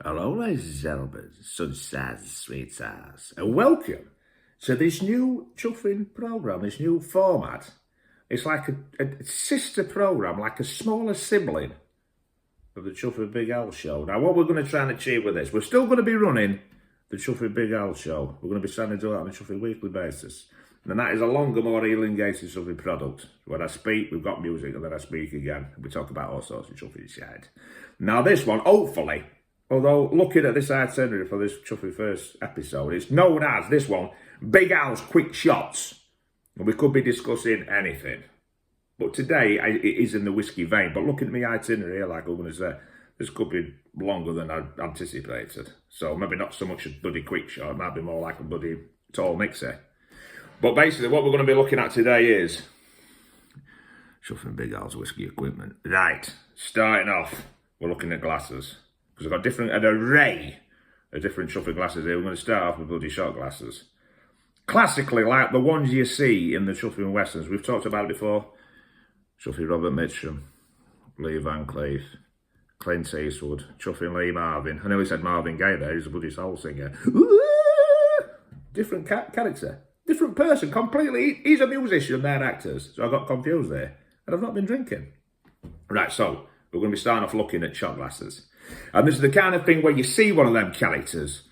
Hello, ladies and gentlemen, sunshines and sweethearts, and welcome to this new chuffing programme, this new format. It's like a sister programme, like a smaller sibling of the Chuffing Big Al show. Now, what we're going to try and achieve with this, we're still going to be running the Chuffing Big Al show. We're going to be trying to do that on a Chuffing weekly basis. And that is a longer, more elongated Chuffing product. When I speak, we've got music, and then I speak again. We talk about all sorts of Chuffing shit. Now, this one, hopefully, although looking at this itinerary for this Chuffing first episode, it's known as, this one, Big Al's Quick Shots. And we could be discussing anything. But today, it is in the whiskey vein. But looking at my itinerary here, like I'm going to say, this could be longer than I anticipated. So maybe not so much a bloody quick shot. It might be more like a bloody tall mixer. But basically, what we're going to be looking at today is Chuffing Big Al's whiskey equipment. Right, starting off, we're looking at glasses. Because I've got an array of different Chuffing glasses here. We're going to start off with bloody shot glasses. Classically, like the ones you see in the Chuffing Westerns. We've talked about it before. Chuffing Robert Mitchum, Lee Van Cleef, Clint Eastwood, Chuffing Lee Marvin. I know he said Marvin Gaye there. He's a bloody soul singer. Ooh! Different character. Different person. Completely. He's a musician. They're actors. So I got confused there. And I've not been drinking. Right, so we're going to be starting off looking at shot glasses. And this is the kind of thing where you see one of them characters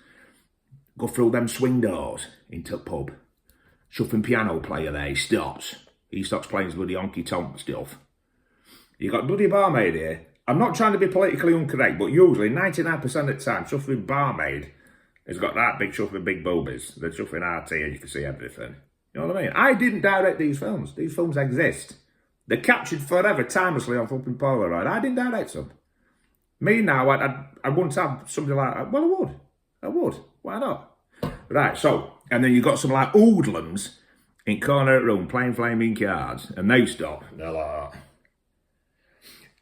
go through them swing doors into a pub. Chuffing piano player there, he stops playing his bloody honky-tonk stuff. You got bloody barmaid here. I'm not trying to be politically incorrect, but usually 99% of the time, Chuffing barmaid has got that big Chuffing big boobies. They're Chuffing RT and you can see everything. You know what I mean? I didn't direct these films. These films exist. They're captured forever, timelessly on flipping Polaroid. I didn't direct them. Me now, I wouldn't have something like that. Well, I would. Why not? Right, so, and then you've got some like hoodlums in corner of the room playing flaming cards, and they stop. They're like,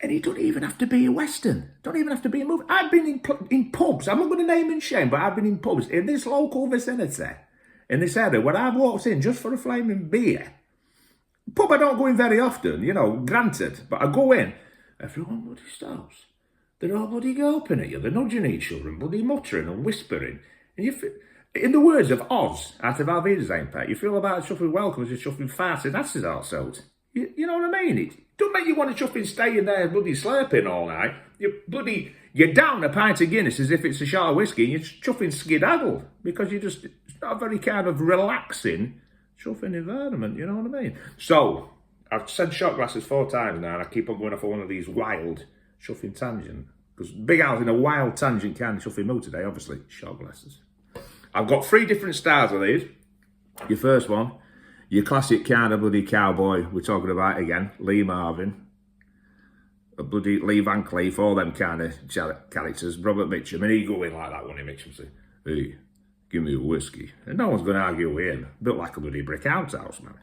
and it don't even have to be a Western. Don't even have to be a movie. I've been in pubs. I'm not going to name and shame, but I've been in pubs in this local vicinity, in this area, where I've walked in just for a flaming beer. Pub I don't go in very often, you know, granted, but I go in, everyone bloody stops. They're all bloody gulping at you. They're nudging each other and bloody muttering and whispering. And you feel, in the words of Oz, out of Alvida's Empire, you feel about Chuffing welcome as a Chuffing farting asses outside. You know what I mean? It don't make you want to Chuffing stay in there bloody slurping all night. You're down a pint of Guinness as if it's a shot of whiskey and you're Chuffing skedaddle because it's not a very kind of relaxing Chuffing environment, you know what I mean? So, I've said shot glasses 4 times now and I keep on going off one of these wild Chuffing tangent. Because Big Al's in a wild tangent kind of Chuffing mood today, obviously. Shot glasses. I've got 3 different styles of these. Your first one, your classic kind of bloody cowboy, we're talking about again, Lee Marvin, a bloody Lee Van Cleef, all them kind of characters, Robert Mitchum, and he go in like that one, Mitchum say, hey, give me a whiskey. And no one's going to argue with him. Built like a bloody brick outhouse, man.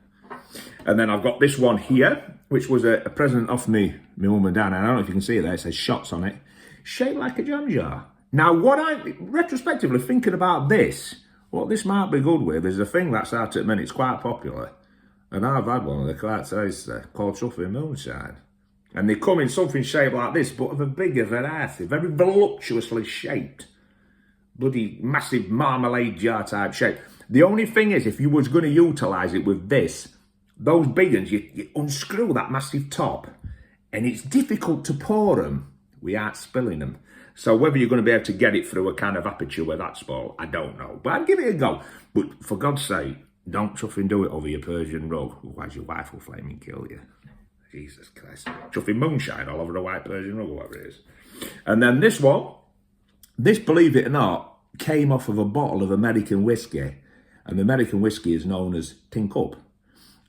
And then I've got this one here, which was a present off me, my mum and dad. And I don't know if you can see it there, it says shots on it. Shaped like a jam jar. Now, what I'm retrospectively thinking about this, what this might be good with, is a thing that's out at the minute, it's quite popular. And I've had one of the quite tasty, called Chuffing Moonshine. And they come in something shaped like this, but of a bigger variety, very voluptuously shaped. Bloody massive marmalade jar type shape. The only thing is, if you was going to utilise it with this, those big ones, you unscrew that massive top and it's difficult to pour them without spilling them. So whether you're going to be able to get it through a kind of aperture where that's small, I don't know. But I'd give it a go. But for God's sake, don't Chuffing do it over your Persian rug, otherwise your wife will flaming kill you. Jesus Christ. Chuffing moonshine all over a white Persian rug, whatever it is. And then this one, this, believe it or not, came off of a bottle of American whiskey. And the American whiskey is known as Tin Cup.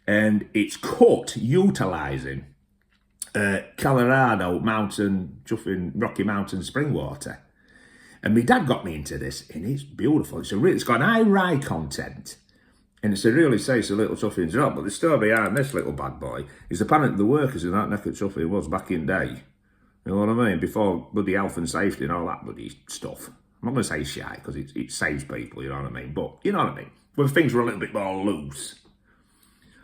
And it's cut utilising Colorado mountain, Chuffing Rocky Mountain spring water. And my dad got me into this, and it's beautiful. It's got an high rye content. And it's a really tasty little Chuffing drop. But the story behind this little bad boy is apparently the workers in that neck of Chuffing was back in day. You know what I mean? Before bloody health and safety and all that bloody stuff. I'm not going to say shy, because it saves people, you know what I mean? But, you know what I mean? When things were a little bit more loose.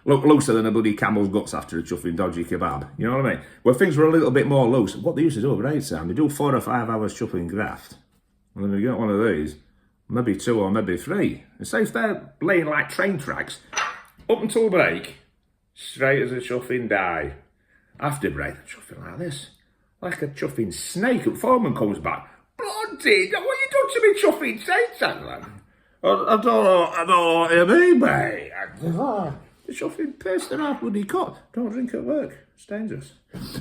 Look, looser than a bloody camel's guts after a Chuffing dodgy kebab. You know what I mean? When things were a little bit more loose, what they used to do over 8 time, they do 4 or 5 hours Chuffing graft. And then we get one of these, maybe 2 or maybe 3. And say if they're laying like train tracks, up until break, straight as a chuffing die. After break, chuffing like this. Like a chuffing snake. And foreman comes back. Bloody, what you done to me chuffing Satan, lad? I don't know what you mean, mate. The chuffing pissed and half bloody cut. Don't drink at work. It's dangerous.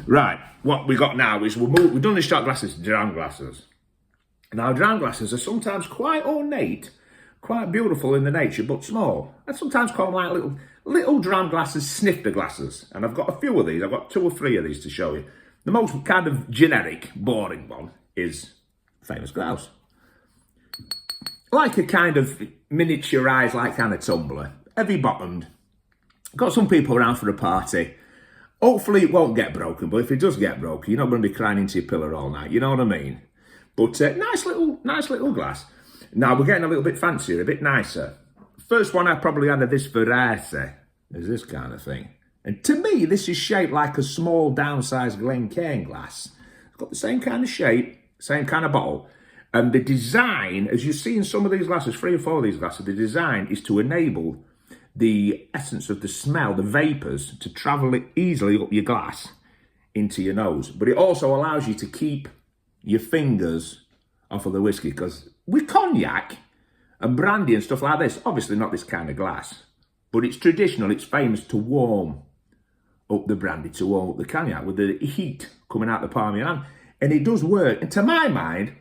Right, what we got now is we've done the shot glasses to drown glasses. Now, drown glasses are sometimes quite ornate, quite beautiful in the nature, but small. I sometimes call them like little drown glasses, snifter glasses. And I've got a few of these. I've got 2 or 3 of these to show you. The most kind of generic, boring one is famous grouse. Like a kind of miniaturised, like kind of tumbler. Heavy bottomed. Got some people around for a party. Hopefully it won't get broken, but if it does get broken, you're not going to be crying into your pillow all night. You know what I mean? But nice little glass. Now we're getting a little bit fancier, a bit nicer. First one I probably had of this variety is this kind of thing. And to me, this is shaped like a small downsized Glencairn glass. It's got the same kind of shape, same kind of bottle. And the design, as you see in some of these glasses, 3 or 4 of these glasses, the design is to enable the essence of the smell, the vapours, to travel easily up your glass into your nose. But it also allows you to keep your fingers off of the whiskey, because with cognac and brandy and stuff like this, obviously not this kind of glass, but it's traditional, it's famous to warm up the brandy, to warm up the cognac with the heat coming out the palm of your hand. And it does work. And to my mind,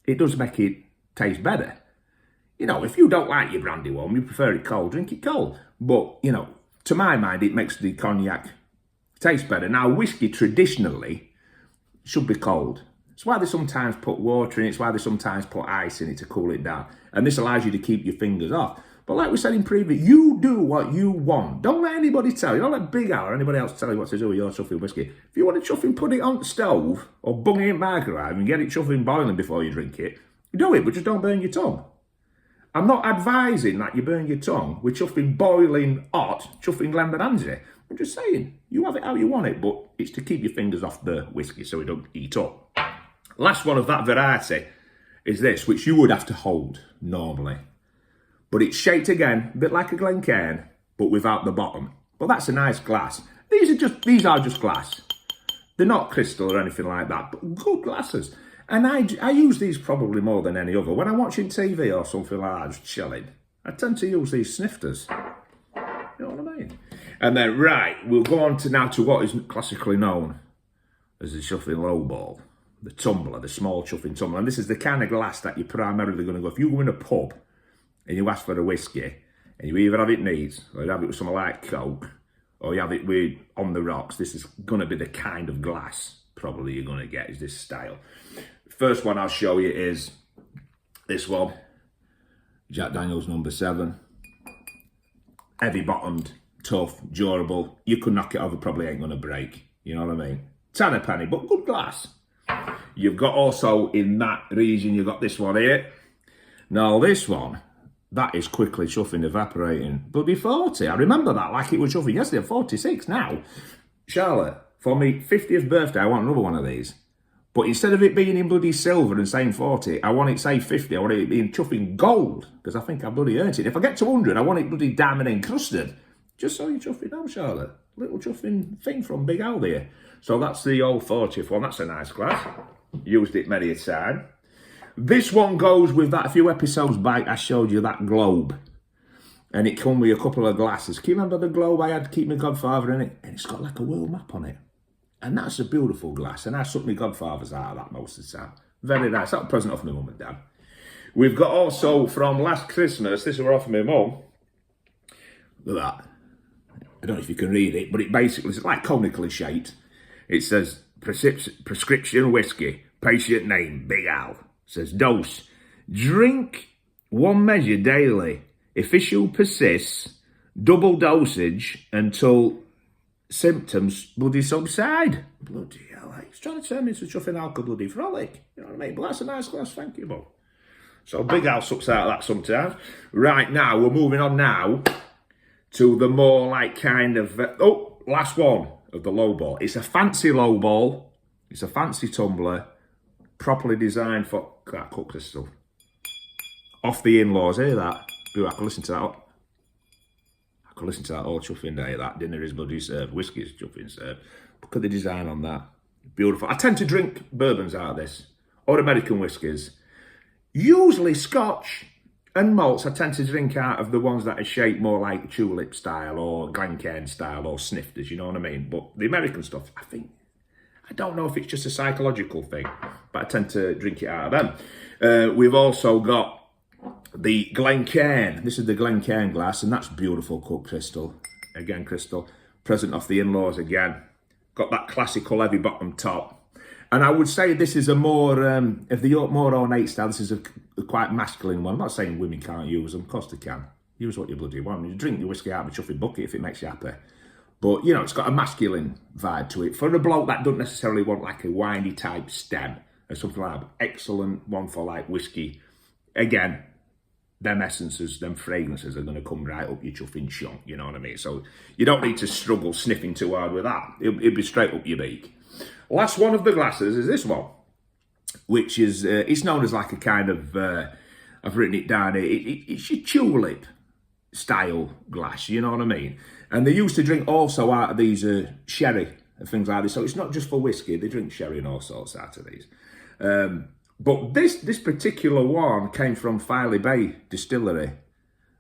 it does make it taste better. You know, if you don't like your brandy warm, you prefer it cold, drink it cold. But, you know, to my mind, it makes the cognac taste better. Now, whiskey traditionally should be cold. It's why they sometimes put water in it. It's why they sometimes put ice in it to cool it down. And this allows you to keep your fingers off. But like we said in previous, you do what you want. Don't let anybody tell you. Don't let Big Al or anybody else tell you what to do with your chuffing whiskey. If you want to chuffing, put it on the stove or bung it in microwave and get it chuffing boiling before you drink it, do it, but just don't burn your tongue. I'm not advising that you burn your tongue with chuffing boiling hot, chuffing Glenmorangie. I'm just saying, you have it how you want it, but it's to keep your fingers off the whiskey so it don't eat up. Last one of that variety is this, which you would have to hold normally. But it's shaped again, a bit like a Glencairn, but without the bottom. But that's a nice glass. These are just glass. They're not crystal or anything like that, but good glasses. And I use these probably more than any other. When I'm watching TV or something like that, just chilling, I tend to use these snifters. You know what I mean? And then, right, we'll go on to now to what is classically known as the chuffing lowball. The tumbler, the small chuffing tumbler. And this is the kind of glass that you're primarily going to go. If you go in a pub and you ask for a whiskey, and you either have it neat, or you have it with something like Coke, or you have it with on the rocks, this is going to be the kind of glass probably you're going to get, is this style. First one I'll show you is this one, Jack Daniel's number 7. Heavy bottomed, tough, durable. You could knock it over, probably ain't going to break. You know what I mean? Tanner penny, but good glass. You've got also in that region, you've got this one here. Now this one, that is quickly chuffing, evaporating. Bloody 40. I remember that like it was chuffing yesterday. I'm 46 now. Charlotte, for me 50th birthday, I want another one of these. But instead of it being in bloody silver and saying 40, I want it say 50. I want it being chuffing gold, because I think I bloody earned it. If I get to 100, I want it bloody diamond encrusted. Just so you chuffing now, Charlotte. Little chuffing thing from Big Al there. So that's the old 40th one. That's a nice glass. Used it many a time. This one goes with that. A few episodes back, I showed you that globe. And it come with a couple of glasses. Can you remember the globe I had to keep my godfather in it? And it's got like a world map on it. And that's a beautiful glass. And I suck my godfathers out of that most of the time. Very nice. That's a present off my mum and dad. We've got also from last Christmas, this was off my mum. Look at that. I don't know if you can read it, but it basically, it's like conically shaped. It says, prescription whiskey, patient name, Big Al. Says dose, drink 1 measure daily. If issue persists, double dosage until symptoms bloody subside. Bloody hell, he's trying to turn me into chuffing alcohol bloody frolic. You know what I mean? But that's a nice glass, thank you, Bob. So Big Al sucks out of that sometimes. Right now, we're moving on now to the more like kind of, last one of the low ball. It's a fancy low ball. It's a fancy tumbler, properly designed for that cook crystal. Off the In-Laws, hear that? Ooh, I could listen to that. I could listen to that all chuffing day. That dinner is bloody served. Whiskey's chuffing served. Look at the design on that. Beautiful. I tend to drink bourbons out of this, or American whiskies. Usually Scotch and malts I tend to drink out of the ones that are shaped more like tulip style or Glencairn style or snifters, you know what I mean? But the American stuff, I don't know if it's just a psychological thing, but I tend to drink it out of them. We've also got the Glencairn. This is the Glencairn glass, and that's beautiful cut crystal. Again, crystal. Present off the In-Laws again. Got that classical heavy bottom top. And I would say this is a more, of the more ornate style, this is a quite masculine one. I'm not saying women can't use them, of course they can. Use what you bloody want. You drink your whiskey out of a chuffing bucket if it makes you happy. But, you know, it's got a masculine vibe to it. For a bloke that doesn't necessarily want like a winey type stem or something like that, excellent one for like whiskey. Again, them essences, them fragrances are going to come right up your chuffing chunk, you know what I mean? So you don't need to struggle sniffing too hard with that. It'll be straight up your beak. Last one of the glasses is this one, which is, it's known as like a kind of, I've written it down here, it's your tulip style glass, you know what I mean? And they used to drink also out of these sherry and things like this. So it's not just for whiskey, they drink sherry and all sorts out of these. But this particular one came from Filey Bay Distillery,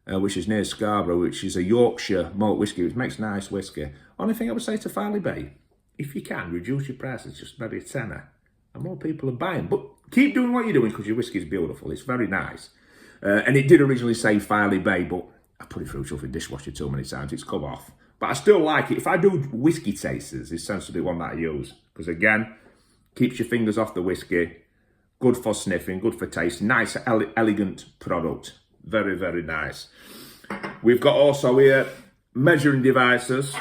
which is near Scarborough, which is a Yorkshire malt whiskey, which makes nice whiskey. Only thing I would say to Filey Bay, if you can, reduce your prices just maybe a tenner, and more people are buying. But keep doing what you're doing because your whiskey is beautiful. It's very nice. And it did originally say Filey Bay, but I put it through chuffing dishwasher too many times. It's come off. But I still like it. If I do whiskey tasters, this tends to be one that I use. Because again, keeps your fingers off the whiskey. Good for sniffing, good for tasting. Nice, elegant product. Very, very nice. We've got also here measuring devices.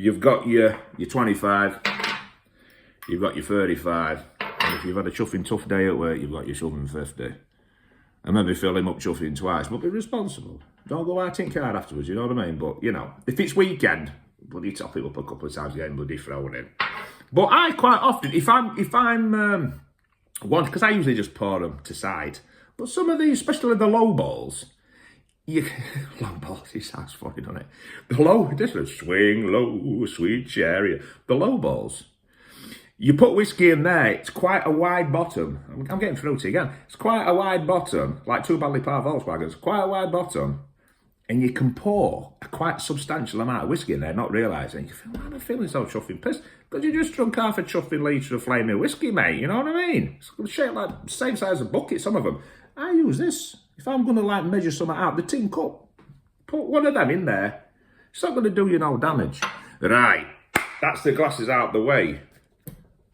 You've got your 25, you've got your 35, and if you've had a chuffing tough day at work, you've got your chuffing 50. And maybe fill him up chuffing twice, but be responsible. Don't go out in car afterwards, you know what I mean? But, you know, if it's weekend, bloody top it up a couple of times, getting bloody thrown in. But I quite often, if I'm one, because I usually just pour them to side, but some of these, especially the low balls, low balls, it sounds funny, doesn't it? This is swing low, sweet cherry. The low balls, you put whiskey in there, it's quite a wide bottom. I'm getting fruity again. It's quite a wide bottom, like two Badley Park Volkswagens, quite a wide bottom. And you can pour a quite substantial amount of whiskey in there, not realising. You feel, why am I feeling so chuffing pissed? Because you just drunk half a chuffing litre of flaming whiskey, mate. You know what I mean? It's shaped like same size of bucket, some of them. I use this. If I'm going to like measure something out, the tin cup, put one of them in there. It's not going to do you no damage. Right, that's the glasses out the way.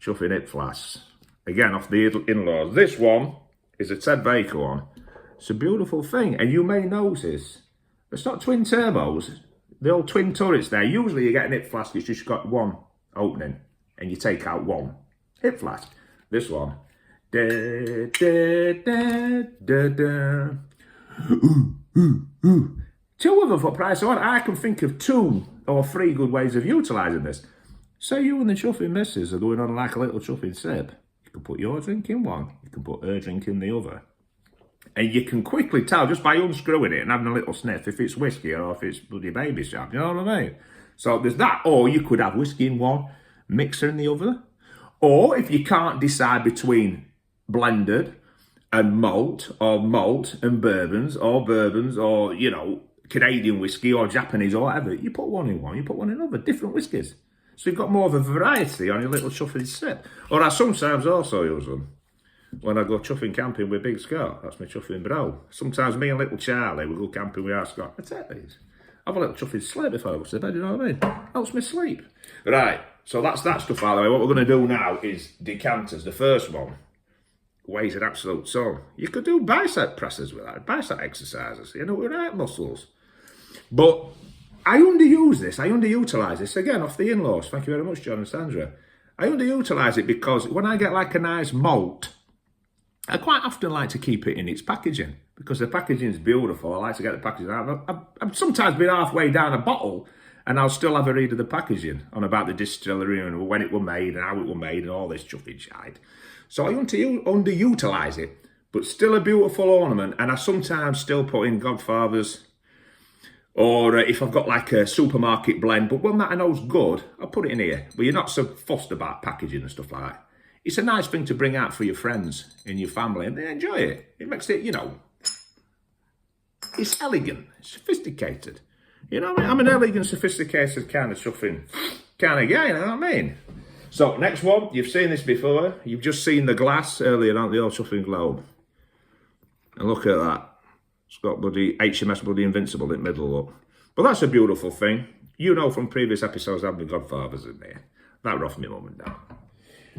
Chuffing hip flasks. Again, off the In-Laws. This one is a Ted Baker one. It's a beautiful thing. And you may notice, it's not twin turbos. The old twin turrets there. Usually you get an hip flask, it's just got one opening. And you take out one hip flask. This one. Da, da, da, da, da. Two of them for price of one. I can think of 2 or 3 good ways of utilising this. Say you and the chuffing missus are going on like a little chuffing sip. You can put your drink in one, you can put her drink in the other. And you can quickly tell just by unscrewing it and having a little sniff if it's whiskey or if it's bloody baby sap, you know what I mean? So there's that, or you could have whiskey in one, mixer in the other. Or if you can't decide between blended and malt and bourbons, or, you know, Canadian whiskey or Japanese or whatever, you put one in one, you put one in another, different whiskies. So you've got more of a variety on your little chuffing sip. Or I sometimes also use them when I go chuffing camping with Big Scott. That's my chuffing bro. Sometimes me and little Charlie will go camping with our Scott. I take these. I have a little chuffing slip before I go to bed, you know what I mean? Helps me sleep. Right, so that's that stuff out of the way. What we're going to do now is decanters. The first one weighs an absolute ton. You could do bicep presses with that, bicep exercises, you know, with right muscles. But I underuse this, I underutilise this, again, off the In-Laws. Thank you very much, John and Sandra. I underutilise it because when I get like a nice malt, I quite often like to keep it in its packaging because the packaging is beautiful. I like to get the packaging out. I've sometimes been halfway down a bottle and I'll still have a read of the packaging on about the distillery and when it was made and how it was made and all this chuffing shite. So I underutilise it. but still a beautiful ornament. And I sometimes still put in Godfathers, or if I've got like a supermarket blend, but one that I know's good, I'll put it in here. But you're not so fussed about packaging and stuff like that. It's a nice thing to bring out for your friends and your family, and they enjoy it. It makes it, you know, it's elegant, it's sophisticated. You know what I mean? I'm an elegant, sophisticated kind of chuffing kind of guy, you know what I mean? So, next one, you've seen this before. You've just seen the glass earlier on the old chuffing globe. And look at that. It's got bloody HMS bloody Invincible in the middle, look. But that's a beautiful thing. You know from previous episodes I've been Godfathers in there. That were off my mum and dad.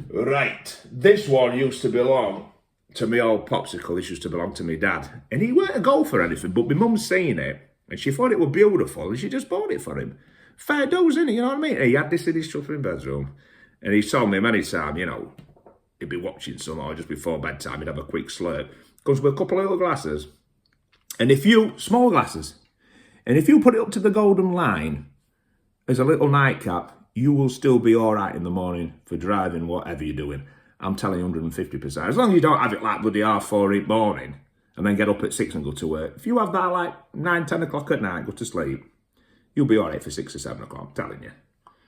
Right, this one used to belong to my old popsicle. This used to belong to my dad. And he weren't a golfer or anything, but my mum's seen it. And she thought it was beautiful, and she just bought it for him. Fair dues, innit, you know what I mean? He had this in his chuffing bedroom. And he told me many times, you know, he'd be watching some, or just before bedtime, he'd have a quick slurp. Comes with a couple of little glasses. And small glasses, and if you put it up to the golden line as a little nightcap, you will still be all right in the morning for driving whatever you're doing. I'm telling you 150%. As long as you don't have it like bloody 4:30 in the morning and then get up at 6 and go to work. If you have that like 9, 10 o'clock at night, go to sleep, you'll be all right for 6 or 7 o'clock, I'm telling you.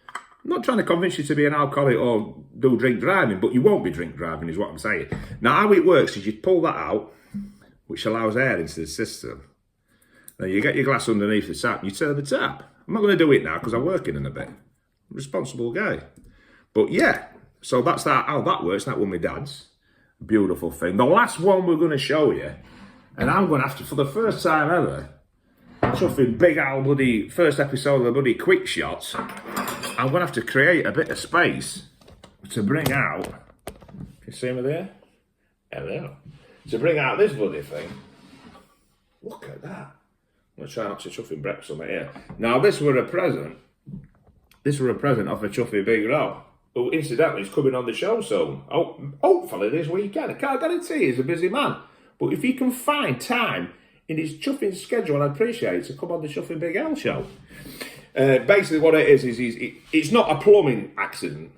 I'm not trying to convince you to be an alcoholic or do drink driving, but you won't be drink driving is what I'm saying. Now, how it works is you pull that out, which allows air into the system. Then you get your glass underneath the tap, and you turn the tap. I'm not going to do it now because I'm working in a bit. Responsible guy. But yeah, so that's how that works. That one my dad's. Beautiful thing. The last one we're going to show you, and I'm going to have to, for the first time ever, chuffing big old bloody first episode of the bloody quick shots, I'm going to have to create a bit of space to bring out, can you see me there? There we are. To bring out this bloody thing. Look at that. I'm going to try not to chuffing breakfast on my ear. Now this were a present. This were a present off a chuffy big row, who incidentally is coming on the show soon. Oh, hopefully this weekend. I can't guarantee he's a busy man. But if he can find time in his chuffing schedule, I'd appreciate it to come on the Chuffing Big L show. Basically what it is it's not a plumbing accident.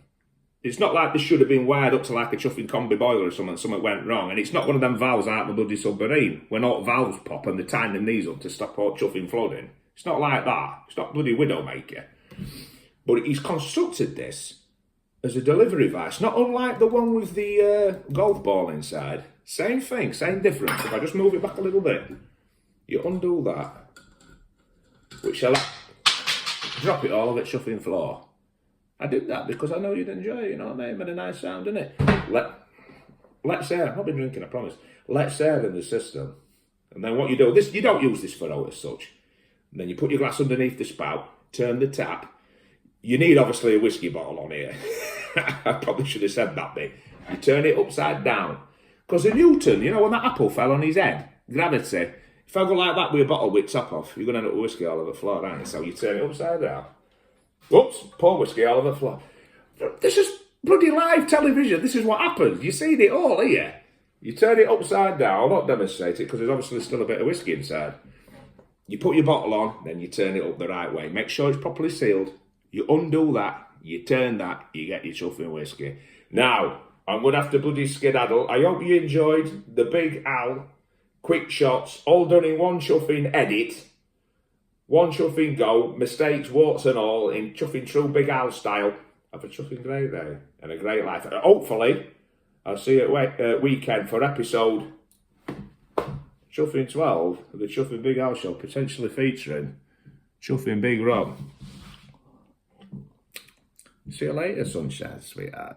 It's not like this should have been wired up to like a chuffing combi boiler or something went wrong. And it's not one of them valves out of the bloody submarine when all valves pop and they tighten them knees up to stop all chuffing flooding. It's not like that. It's not bloody Widowmaker. But he's constructed this as a delivery device, not unlike the one with the golf ball inside. Same thing, same difference. If I just move it back a little bit, you undo that, which I'll drop it all over the chuffing floor. I did that because I know you'd enjoy it, you know what I mean? It made a nice sound, didn't it? Let's air, I've not been drinking, I promise. Let's air in the system. And then what you do, you don't use this for out as such. And then you put your glass underneath the spout, turn the tap. You need obviously a whiskey bottle on here. I probably should have said that bit. You turn it upside down. Because of Newton, you know when that apple fell on his head? Gravity. If I go like that with a bottle with top off, you're going to end up with whiskey all over the floor, aren't you? So you turn it upside down. Whoops, pour whiskey all over the floor. This is bloody live television. This is what happens. You see it all here. You turn it upside down. I'll not demonstrate it because there's obviously still a bit of whiskey inside. You put your bottle on, then you turn it up the right way. Make sure it's properly sealed. You undo that, you turn that, you get your chuffing whiskey. Now, I'm going to have to bloody skedaddle. I hope you enjoyed the Big Al quick shots, all done in one chuffing edit, one chuffing go, mistakes, warts and all, in chuffing true Big Al style. Have a chuffing great day and a great life. And hopefully, I'll see you at weekend for episode chuffing 12 of the Chuffing Big Al show, potentially featuring Chuffing Big Rob. See you later, sunshine, sweetheart.